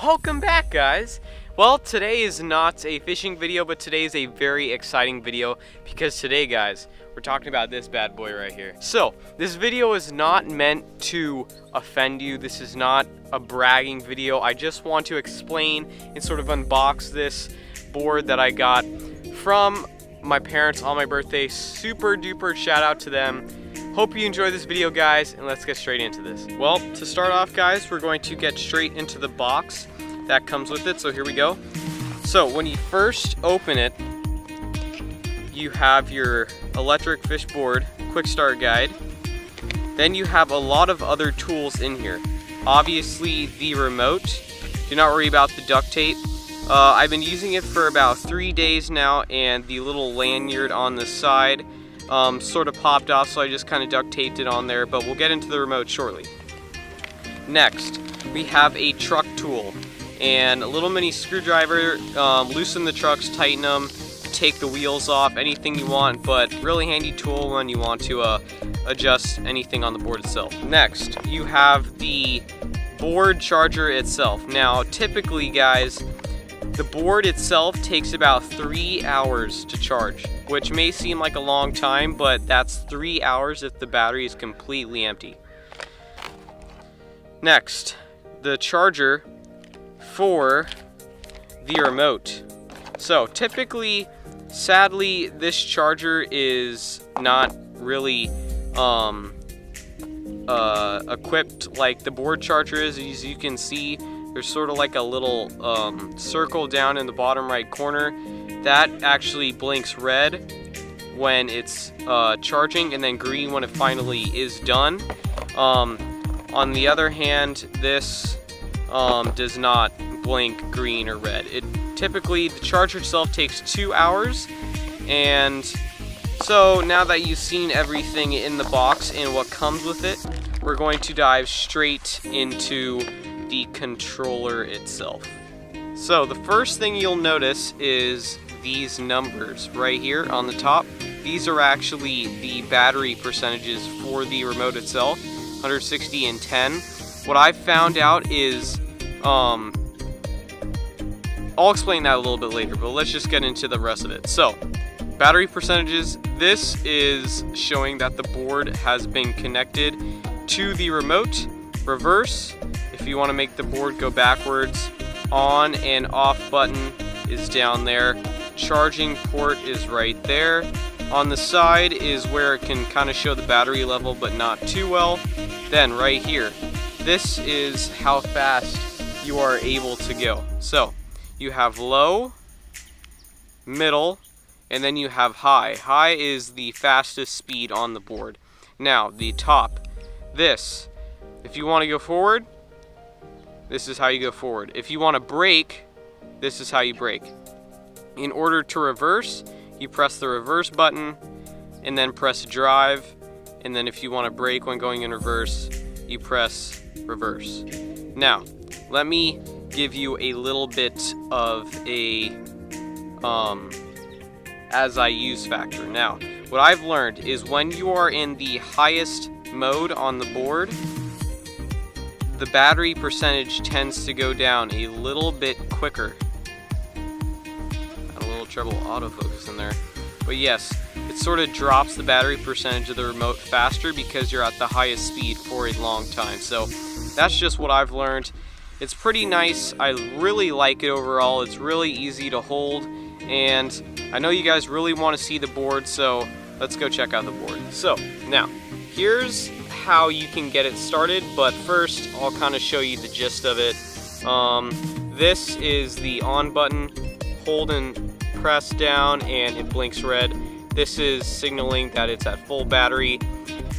Welcome back, guys. Well, today is not a fishing video, but today is a very exciting video because today, guys, we're talking about this bad boy right here. So, this video is not meant to offend you. This is not a bragging video. I just want to explain and sort of unbox this board that I got from my parents on my birthday. Super duper shout out to them. Hope you enjoy this video, guys, and let's get straight into this. Well, to start off, guys, we're going to get straight into the box that comes with it. So here we go. So when you first open it, you have your electric fish board quick start guide. Then you have a lot of other tools in here. Obviously the remote. Do not worry about the duct tape. I've been using it for about 3 days now, and the little lanyard on the side sort of popped off, so I just kind of duct taped it on there, but we'll get into the remote shortly. Next, we have a truck tool and a little mini screwdriver. Loosen the trucks, tighten them, take the wheels off, anything you want, but really handy tool when you want to adjust anything on the board itself. Next, you have the board charger itself. Now, typically, guys, the board itself takes about 3 hours to charge, which may seem like a long time, but that's 3 hours if the battery is completely empty. Next, the charger for the remote. So typically, sadly, this charger is not really equipped like the board charger is. As you can see, there's sort of like a little circle down in the bottom right corner that actually blinks red when it's charging, and then green when it finally is done. On the other hand, this does not blink green or red. Typically, the charger itself takes 2 hours, and so now that you've seen everything in the box and what comes with it, we're going to dive straight into the controller itself. So the first thing you'll notice is these numbers right here on the top. These are actually the battery percentages for the remote itself, 160 and 10. What I've found out is, I'll explain that a little bit later, but let's just get into the rest of it. So, battery percentages, this is showing that the board has been connected to the remote. Reverse, if you want to make the board go backwards. On and off button is down there. Charging port is right there. On the side is where it can kind of show the battery level, but not too well. Then right here, this is how fast you are able to go. So you have low, middle, and then you have high. High is the fastest speed on the board. Now the top, this, if you want to go forward, this is how you go forward. If you want to brake, this is how you brake. In order to reverse, you press the reverse button and then press drive. And then if you want to brake when going in reverse, you press reverse. Now, let me give you a little bit of a as I use factor. Now, what I've learned is when you are in the highest mode on the board, the battery percentage tends to go down a little bit quicker. Had a little trouble autofocusing there. But yes, it sort of drops the battery percentage of the remote faster because you're at the highest speed for a long time. So that's just what I've learned. It's pretty nice. I really like it overall. It's really easy to hold, and I know you guys really want to see the board, so let's go check out the board. So now, here's how you can get it started, but first I'll kind of show you the gist of it. This is the on button. Hold and press down and it blinks red. This is signaling that it's at full battery.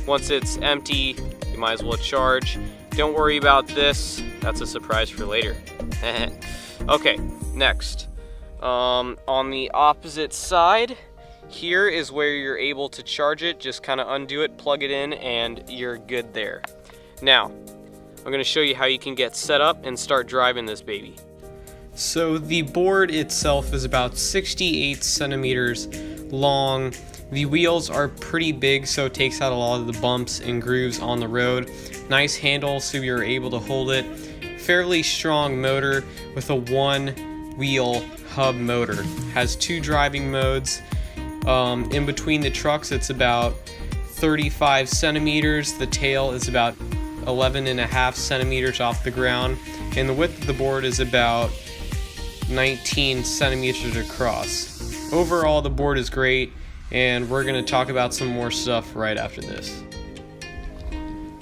Once it's empty, you might as well charge. Don't worry about this, that's a surprise for later. Okay, next, on the opposite side, here is where you're able to charge it. Just kind of undo it, plug it in, and you're good there. Now, I'm going to show you how you can get set up and start driving this baby. So the board itself is about 68 centimeters long. The wheels are pretty big, so it takes out a lot of the bumps and grooves on the road. Nice handle, so you're able to hold it fairly strong motor with a one-wheel hub motor. Has 2 driving modes. In between the trucks, it's about 35 centimeters. The tail is about 11.5 centimeters off the ground, and the width of the board is about 19 centimeters across. Overall, the board is great, and we're going to talk about some more stuff right after this.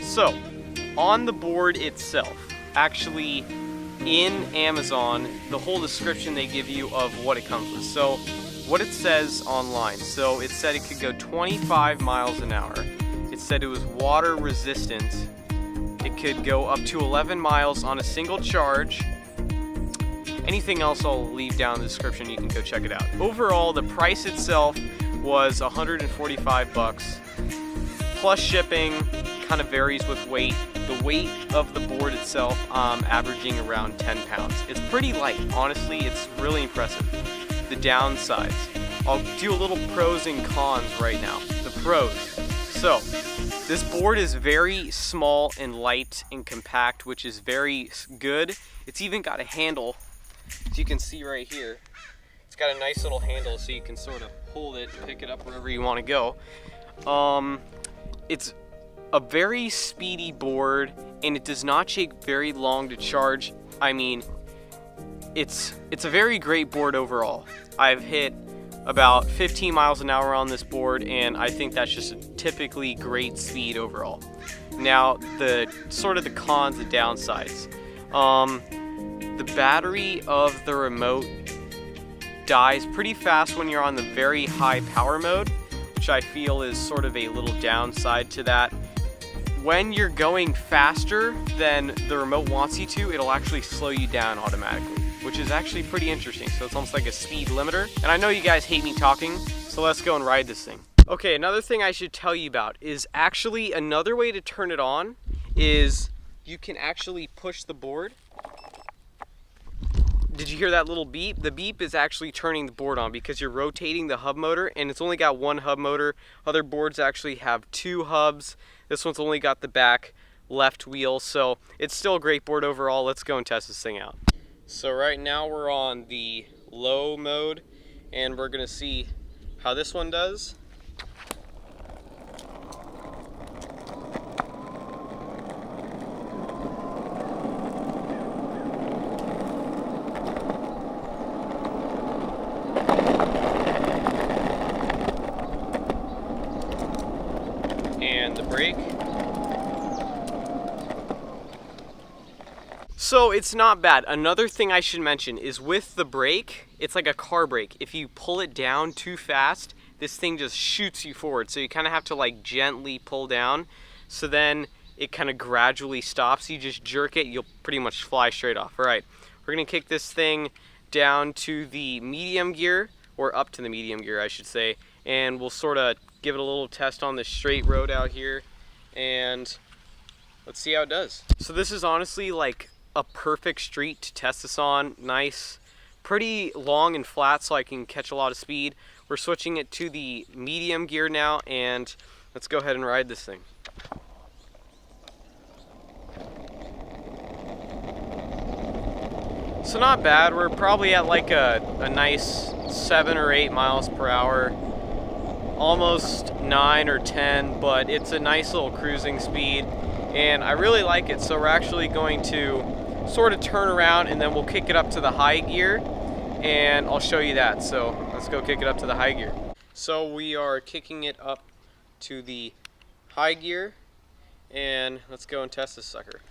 So, on the board itself, actually in Amazon, the whole description they give you of what it comes with. So, what it says online. So, it said it could go 25 miles an hour. It said it was water resistant. It could go up to 11 miles on a single charge. Anything else I'll leave down in the description, you can go check it out. Overall, the price itself was 145 bucks. Plus shipping, kind of varies with weight. The weight of the board itself, averaging around 10 pounds. It's pretty light, honestly, it's really impressive. The downsides. I'll do a little pros and cons right now. The pros. So, this board is very small and light and compact, which is very good. It's even got a handle, as you can see right here. It's got a nice little handle so you can sort of hold it and pick it up wherever you want to go. It's a very speedy board, and it does not take very long to charge. I mean, it's a very great board overall. I've hit about 15 miles an hour on this board, and I think that's just a typically great speed overall. Now, the cons, the downsides. The battery of the remote dies pretty fast when you're on the very high power mode, which I feel is sort of a little downside to that. When you're going faster than the remote wants you to, it'll actually slow you down automatically, which is actually pretty interesting. So it's almost like a speed limiter. And I know you guys hate me talking, so let's go and ride this thing. Okay, another thing I should tell you about is actually another way to turn it on is you can actually push the board. Did you hear that little beep? The beep is actually turning the board on because you're rotating the hub motor, and it's only got one hub motor. Other boards actually have 2 hubs. This one's only got the back left wheel, so it's still a great board overall. Let's go and test this thing out. So right now we're on the low mode, and we're gonna see how this one does. And the brake. So it's not bad. Another thing I should mention is with the brake, it's like a car brake. If you pull it down too fast, this thing just shoots you forward. So you kind of have to like gently pull down. So then it kind of gradually stops. You just jerk it, you'll pretty much fly straight off. All right, we're gonna kick this thing down to the medium gear, or up to the medium gear, I should say. And we'll sort of give it a little test on this straight road out here, and let's see how it does. So this is honestly like a perfect street to test this on. Nice, pretty long and flat so I can catch a lot of speed. We're switching it to the medium gear now, and let's go ahead and ride this thing. So not bad. We're probably at like a nice 7 or 8 miles per hour. Almost 9 or 10, but it's a nice little cruising speed, and I really like it. So we're actually going to sort of turn around, and then we'll kick it up to the high gear, and I'll show you that. So let's go kick it up to the high gear. So we are kicking it up to the high gear, and let's go and test this sucker.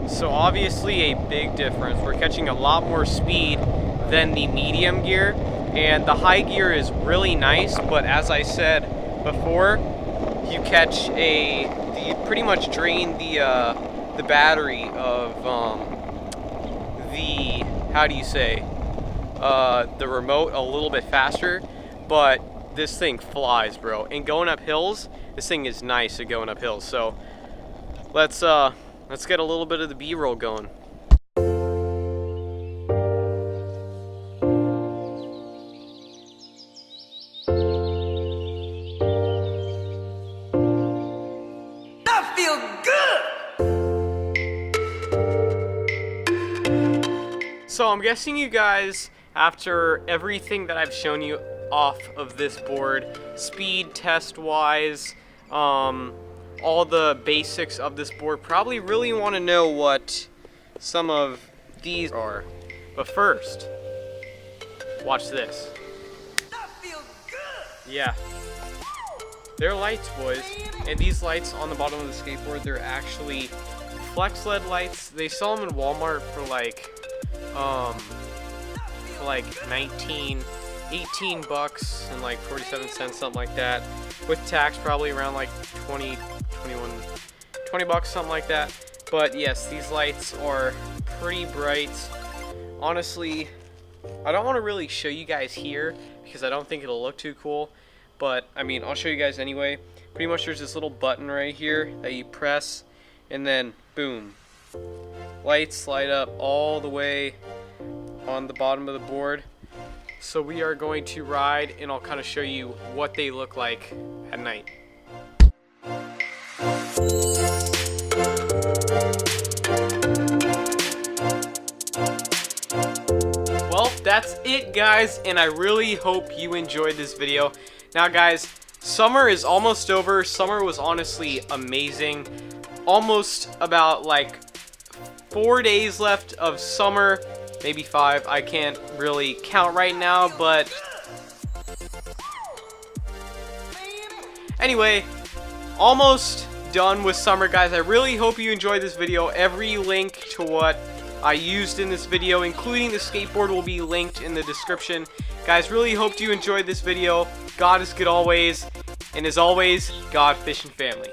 So obviously a big difference. We're catching a lot more speed than the medium gear, and the high gear is really nice, but as I said before, you pretty much drain the battery of the remote a little bit faster, but this thing flies, bro. And going up hills, this thing is nice at going up hills. So let's get a little bit of the B-roll going. So I'm guessing you guys, after everything that I've shown you off of this board, speed test wise, all the basics of this board, probably really want to know what some of these are. But first, watch this. That feels good. Yeah. They're lights, boys. And these lights on the bottom of the skateboard, they're actually flex LED lights. They sell them in Walmart for like 18 bucks and like 47 cents, something like that. With tax, probably around like 20 bucks, something like that. But yes, these lights are pretty bright. Honestly, I don't want to really show you guys here because I don't think it'll look too cool. But I mean, I'll show you guys anyway. Pretty much there's this little button right here that you press, and then boom, lights light up all the way on the bottom of the board. So we are going to ride, and I'll kind of show you what they look like at night. Well, that's it, guys, and I really hope you enjoyed this video. Now, guys, summer is almost over. Summer was honestly amazing. Almost about like 4 days left of summer, maybe 5. I can't really count right now, but anyway, almost done with summer, guys. I really hope you enjoyed this video. Every link to what I used in this video, including the skateboard, will be linked in the description. Guys, really hoped you enjoyed this video. God is good always, and as always, God, fish, and family.